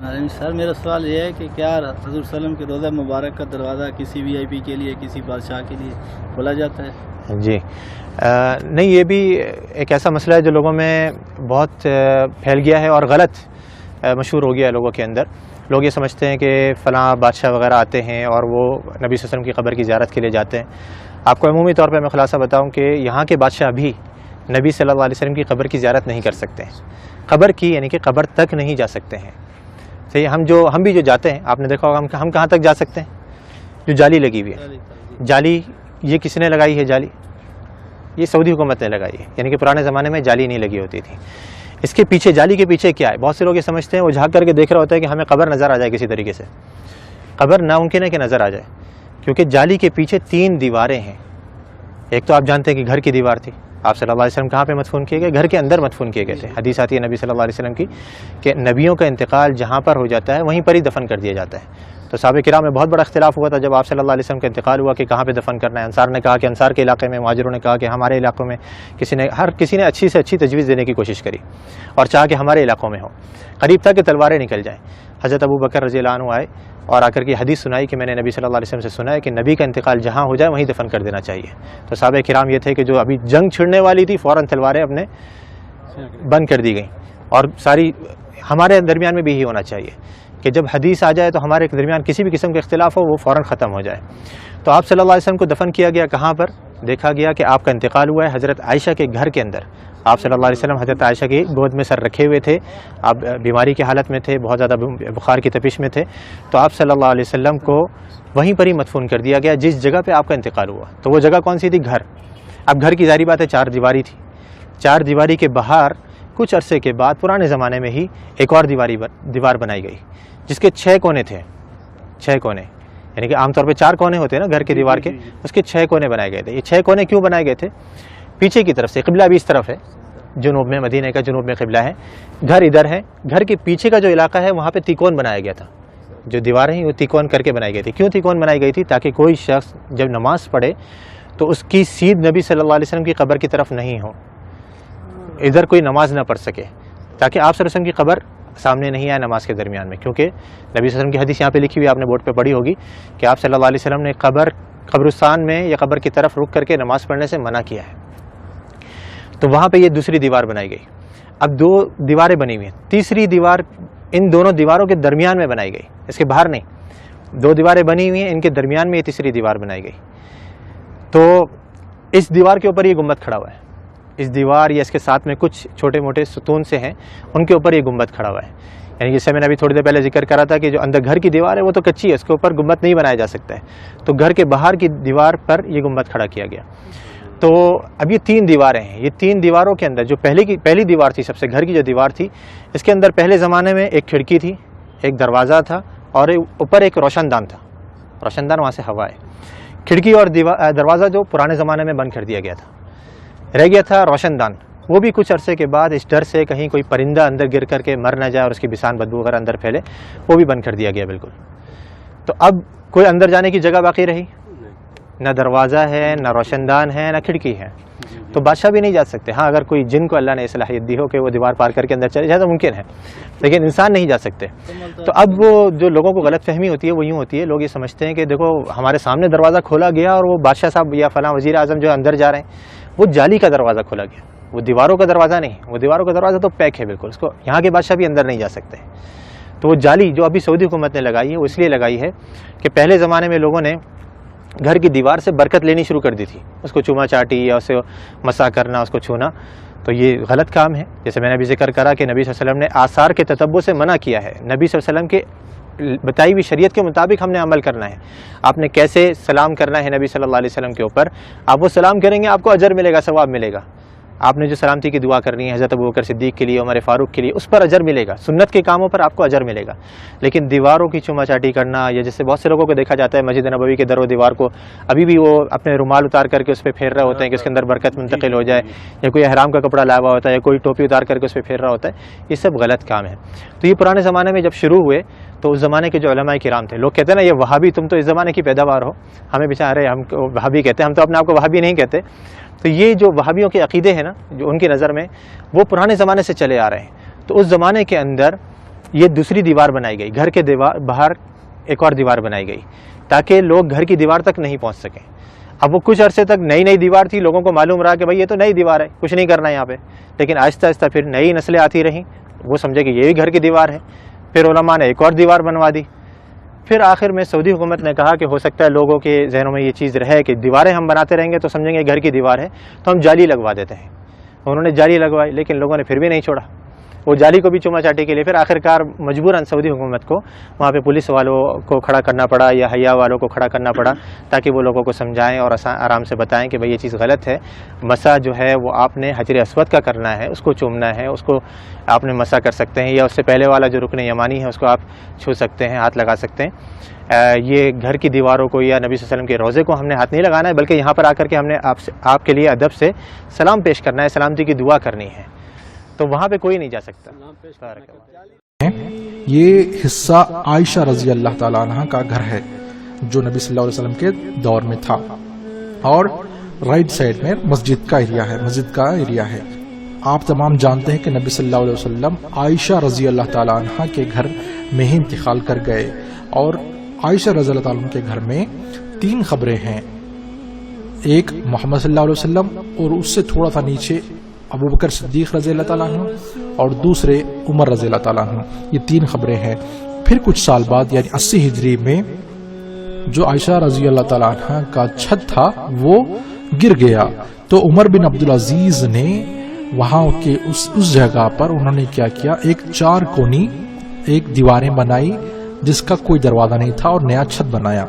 سر میرا سوال یہ ہے کہ کیا حضور وسلم کے روضہ مبارک کا دروازہ کسی وی آئی پی کے لیے، کسی بادشاہ کے لیے کھولا جاتا ہے؟ جی نہیں، یہ بھی ایک ایسا مسئلہ ہے جو لوگوں میں بہت پھیل گیا ہے اور غلط مشہور ہو گیا ہے لوگوں کے اندر۔ لوگ یہ سمجھتے ہیں کہ فلاں بادشاہ وغیرہ آتے ہیں اور وہ نبی صلی اللہ علیہ وسلم کی قبر کی زیارت کے لیے جاتے ہیں۔ آپ کو عمومی طور پہ میں خلاصہ بتاؤں کہ یہاں کے بادشاہ بھی نبی صلی اللہ علیہ وسلم کی قبر کی زیارت نہیں کر سکتے ہیں، قبر کی یعنی کہ قبر تک نہیں جا سکتے ہیں۔ صحیح، ہم بھی جو جاتے ہیں، آپ نے دیکھا ہوگا ہم کہاں تک جا سکتے ہیں؟ جو جالی لگی ہوئی ہے، جالی یہ کس نے لگائی ہے؟ جالی یہ سعودی حکومت نے لگائی ہے، یعنی کہ پرانے زمانے میں جالی نہیں لگی ہوتی تھی۔ اس کے پیچھے، جالی کے پیچھے کیا ہے؟ بہت سے لوگ یہ سمجھتے ہیں، وہ جھانک کر کے دیکھ رہا ہوتا ہے کہ ہمیں قبر نظر آ جائے کسی طریقے سے۔ قبر ناممکن ہے کہ نظر آ جائے، کیونکہ جالی کے پیچھے 3 دیواریں ہیں۔ ایک تو آپ جانتے ہیں کہ گھر کی دیوار تھی، آپ صلی اللہ علیہ وسلم کہاں پہ مدفون کیے گئے؟ گھر کے اندر مدفون کیے گئے تھے۔ حدیث آتی ہے نبی صلی اللہ علیہ وسلم کی کہ نبیوں کا انتقال جہاں پر ہو جاتا ہے وہیں پر ہی دفن کر دیا جاتا ہے۔ تو صحابہ کرام میں بہت بڑا اختلاف ہوا تھا جب آپ صلی اللہ علیہ وسلم کا انتقال ہوا کہ کہاں پہ دفن کرنا ہے۔ انصار نے کہا کہ انصار کے علاقے میں، مہاجروں نے کہا کہ ہمارے علاقوں میں، ہر کسی نے اچھی سے اچھی تجویز دینے کی کوشش کری اور چاہا کہ ہمارے علاقوں میں ہو۔ قریب تھا کہ تلواریں نکل جائیں۔ حضرت ابو بکر رضی اللہ عنہ آئے اور آ کر کے حدیث سنائی کہ میں نے نبی صلی اللہ علیہ وسلم سے سنا ہے کہ نبی کا انتقال جہاں ہو جائے وہیں دفن کر دینا چاہیے۔ تو صحابہ کرام یہ تھے کہ جو ابھی جنگ چھڑنے والی تھی، فوراً تلواریں اپنے بند کر دی گئیں۔ اور ساری ہمارے درمیان میں بھی یہی ہونا چاہیے کہ جب حدیث آ جائے تو ہمارے درمیان کسی بھی قسم کا اختلاف ہو وہ فوراً ختم ہو جائے۔ تو آپ صلی اللہ علیہ وسلم کو دفن کیا گیا کہاں پر؟ دیکھا گیا کہ آپ کا انتقال ہوا ہے حضرت عائشہ کے گھر کے اندر۔ آپ صلی اللہ علیہ وسلم حضرت عائشہ کی گود میں سر رکھے ہوئے تھے، آپ بیماری کی حالت میں تھے، بہت زیادہ بخار کی تپش میں تھے، تو آپ صلی اللہ علیہ وسلم کو وہیں پر ہی مدفون کر دیا گیا جس جگہ پہ آپ کا انتقال ہوا۔ تو وہ جگہ کون سی تھی؟ گھر۔ اب گھر کی ظاہری بات ہے 4 دیواری تھی، 4 دیواری کے باہر کچھ عرصے کے بعد پرانے زمانے میں ہی ایک اور دیوار بنائی گئی جس کے 6 کونے تھے، 6 کونے، یعنی کہ عام طور پہ 4 کونے ہوتے ہیں نا گھر کے دیوار کے، اس کے 6 کونے بنائے گئے تھے۔ یہ 6 کونے کیوں بنائے گئے تھے؟ پیچھے کی طرف سے قبلہ بھی اس طرف ہے، جنوب میں، مدینہ کا جنوب میں قبلہ ہے، گھر ادھر ہے، گھر کے پیچھے کا جو علاقہ ہے وہاں پہ تیکون بنایا گیا تھا۔ جو دیواریں ہیں وہ تیکون کر کے بنائی گئی تھی۔ کیوں تیکون بنائی گئی تھی؟ تاکہ کوئی شخص جب نماز پڑھے تو اس کی سیدھ نبی صلی اللہ علیہ وسلم کی قبر کی طرف نہیں ہو، ادھر کوئی نماز نہ پڑھ سکے، تاکہ آپ صلی اللہ علیہ وسلم کی قبر سامنے نہیں آئے نماز کے درمیان میں۔ کیونکہ نبی صلی اللہ علیہ وسلم کی حدیث یہاں پہ لکھی ہوئی، آپ نے بورڈ پہ پڑھی ہوگی کہ آپ صلی اللہ علیہ وسلم نے قبرستان میں یا قبر کی طرف رک کر کے نماز پڑھنے سے منع کیا ہے۔ تو وہاں پہ یہ دوسری دیوار بنائی گئی۔ اب 2 دیواریں بنی ہوئی ہیں، تیسری دیوار ان دونوں دیواروں کے درمیان میں بنائی گئی، اس کے باہر نہیں۔ 2 دیواریں بنی ہوئی ہیں، ان کے درمیان میں یہ تیسری دیوار بنائی گئی۔ تو اس دیوار کے اوپر یہ گنبد کھڑا ہوا ہے، اس دیوار یا اس کے ساتھ میں کچھ چھوٹے موٹے ستون سے ہیں، ان کے اوپر یہ گنبد کھڑا ہوا ہے۔ یعنی جیسے میں نے ابھی تھوڑی دیر پہلے ذکر کرا تھا کہ جو اندر گھر کی دیوار ہے وہ تو کچی ہے، اس کے اوپر گنبد نہیں بنایا جا سکتا ہے، تو گھر کے باہر کی دیوار پر یہ گنبد کھڑا کیا گیا۔ تو اب یہ 3 دیواریں ہیں، یہ 3 دیواروں کے اندر جو پہلی دیوار تھی، سب سے گھر کی جو دیوار تھی، اس کے اندر پہلے زمانے میں ایک کھڑکی تھی، ایک دروازہ تھا اور اوپر ایک روشن دان تھا۔ روشن دان وہاں سے ہوا ہے۔ کھڑکی اور دروازہ جو پرانے زمانے میں بند کر دیا گیا تھا، رہ گیا تھا روشن دان۔ وہ بھی کچھ عرصے کے بعد اس ڈر سے کہیں کوئی پرندہ اندر گر کر کے مر نہ جائے اور اس کی بسان بدبو وغیرہ اندر پھیلے، وہ بھی بند کر دیا گیا بالکل۔ تو اب کوئی اندر جانے کی جگہ باقی رہی؟ نہ دروازہ ہے، نہ روشن دان ہے، نہ کھڑکی ہے، تو بادشاہ بھی نہیں جا سکتے۔ ہاں اگر کوئی جن کو اللہ نے صلاحیت دی ہو کہ وہ دیوار پار کر کے اندر چلے جائے تو ممکن ہے، لیکن انسان نہیں جا سکتے۔ تو اب وہ جو لوگوں کو غلط فہمی ہوتی ہے وہ یوں ہوتی ہے، لوگ یہ سمجھتے ہیں کہ دیکھو ہمارے سامنے دروازہ کھولا گیا اور وہ بادشاہ صاحب یا فلاں وزیر اعظم جو اندر جا رہے ہیں، وہ جالی کا دروازہ کھولا گیا، وہ دیواروں کا دروازہ نہیں، وہ دیواروں کا دروازہ تو پیک ہے بالکل، اس کو یہاں کے بادشاہ بھی اندر نہیں جا سکتے۔ تو وہ جالی جو ابھی سعودی حکومت نے لگائی ہے وہ اس لیے لگائی ہے کہ پہلے زمانے میں لوگوں نے گھر کی دیوار سے برکت لینی شروع کر دی تھی، اس کو چوما چاٹی یا اسے مسا کرنا، اس کو چھونا، تو یہ غلط کام ہے۔ جیسے میں نے ابھی ذکر کرا کہ نبی صلی اللہ علیہ وسلم نے آثار کے تتبع سے منع کیا ہے، نبی صلی اللہ علیہ وسلم کے بتائی ہوئی شریعت کے مطابق ہم نے عمل کرنا ہے۔ آپ نے کیسے سلام کرنا ہے نبی صلی اللہ علیہ وسلم کے اوپر، آپ وہ سلام کریں گے آپ کو اجر ملے گا، ثواب ملے گا۔ آپ نے جو سلامتی کی دعا کرنی ہے حضرت ابوبکر صدیق کے لیے، عمر فاروق کے لیے، اس پر اجر ملے گا، سنت کے کاموں پر آپ کو اجر ملے گا۔ لیکن دیواروں کی چوما چاٹی کرنا، یا جیسے بہت سے لوگوں کو دیکھا جاتا ہے مسجد نبوی کے در و دیوار کو ابھی بھی وہ اپنے رومال اتار کر کے اس پہ پھیر رہے ہوتے ہیں کہ اس کے اندر برکت منتقل ہو جائے، یا کوئی احرام کا کپڑا لایا ہوا ہوتا ہے یا کوئی ٹوپی اتار کر کے اس پہ پھیر رہا ہوتا ہے، یہ سب غلط کام ہے۔ تو یہ پرانے زمانے میں جب شروع ہوئے تو اس زمانے کے جو علماء کرام تھے، لوگ کہتے ہیں نا یہ وہابی، تم تو اس زمانے کی پیداوار ہو، ہمیں بیچارے ہم وہابی کہتے ہیں، ہم تو اپنے آپ کو وہابی نہیں کہتے۔ تو یہ جو وہابیوں کے عقیدے ہیں نا، جو ان کی نظر میں وہ پرانے زمانے سے چلے آ رہے ہیں، تو اس زمانے کے اندر یہ دوسری دیوار بنائی گئی، گھر کے باہر ایک اور دیوار بنائی گئی تاکہ لوگ گھر کی دیوار تک نہیں پہنچ سکیں۔ اب وہ کچھ عرصے تک نئی دیوار تھی، لوگوں کو معلوم رہا کہ بھائی یہ تو نئی دیوار ہے، کچھ نہیں کرنا یہاں پہ، لیکن آہستہ آہستہ پھر نئی نسلیں آتی رہیں، وہ سمجھے کہ یہ بھی گھر کی دیوار ہے، پھر علماء نے ایک اور دیوار بنوا دی۔ پھر آخر میں سعودی حکومت نے کہا کہ ہو سکتا ہے لوگوں کے ذہنوں میں یہ چیز رہے کہ دیواریں ہم بناتے رہیں گے تو سمجھیں گے گھر کی دیوار ہے، تو ہم جالی لگوا دیتے ہیں۔ انہوں نے جالی لگوائی، لیکن لوگوں نے پھر بھی نہیں چھوڑا، وہ جالی کو بھی چوما چاٹی کے لیے پھر آخرکار مجبوراً سعودی حکومت کو وہاں پہ پولیس والوں کو کھڑا کرنا پڑا یا حیا والوں کو کھڑا کرنا پڑا تاکہ وہ لوگوں کو سمجھائیں اور آرام سے بتائیں کہ بھئی یہ چیز غلط ہے، مسح جو ہے وہ آپ نے حجر اسود کا کرنا ہے، اس کو چومنا ہے، اس کو آپ نے مسح کر سکتے ہیں، یا اس سے پہلے والا جو رکن یمانی ہے اس کو آپ چھو سکتے ہیں، ہاتھ لگا سکتے ہیں۔ یہ گھر کی دیواروں کو یا نبی صلی اللہ علیہ وسلم کے روضے کو ہم نے ہاتھ نہیں لگانا ہے، بلکہ یہاں پر آ کر کے ہم نے آپ کے لیے ادب سے سلام پیش کرنا ہے، سلامتی کی دعا کرنی ہے، تو وہاں پہ کوئی نہیں جا سکتا۔ یہ حصہ عائشہ رضی اللہ تعالیٰ عنہ کا گھر ہے جو نبی صلی اللہ علیہ وسلم کے دور میں تھا، اور رائٹ سائڈ میں مسجد کا ایریا ہے۔ آپ تمام جانتے ہیں کہ نبی صلی اللہ علیہ وسلم عائشہ رضی اللہ تعالیٰ عنہ کے گھر میں ہی انتقال کر گئے، اور عائشہ رضی اللہ تعالیٰ عنہ کے گھر میں 3 قبریں ہیں، ایک محمد صلی اللہ علیہ وسلم، اور اس سے تھوڑا سا نیچے ابو بکر صدیق رضی اللہ تعالیٰ عنہ، اور دوسرے عمر رضی اللہ تعالیٰ عنہ۔ یہ 3 قبریں ہیں۔ پھر کچھ سال بعد یعنی 80 ہجری میں جو عائشہ رضی اللہ تعالیٰ عنہ کا چھت تھا وہ گر گیا، تو عمر بن عبدالعزیز نے وہاں کے اس جگہ پر انہوں نے کیا کیا، ایک 4 کونی ایک دیواریں بنائی جس کا کوئی دروازہ نہیں تھا، اور نیا چھت بنایا۔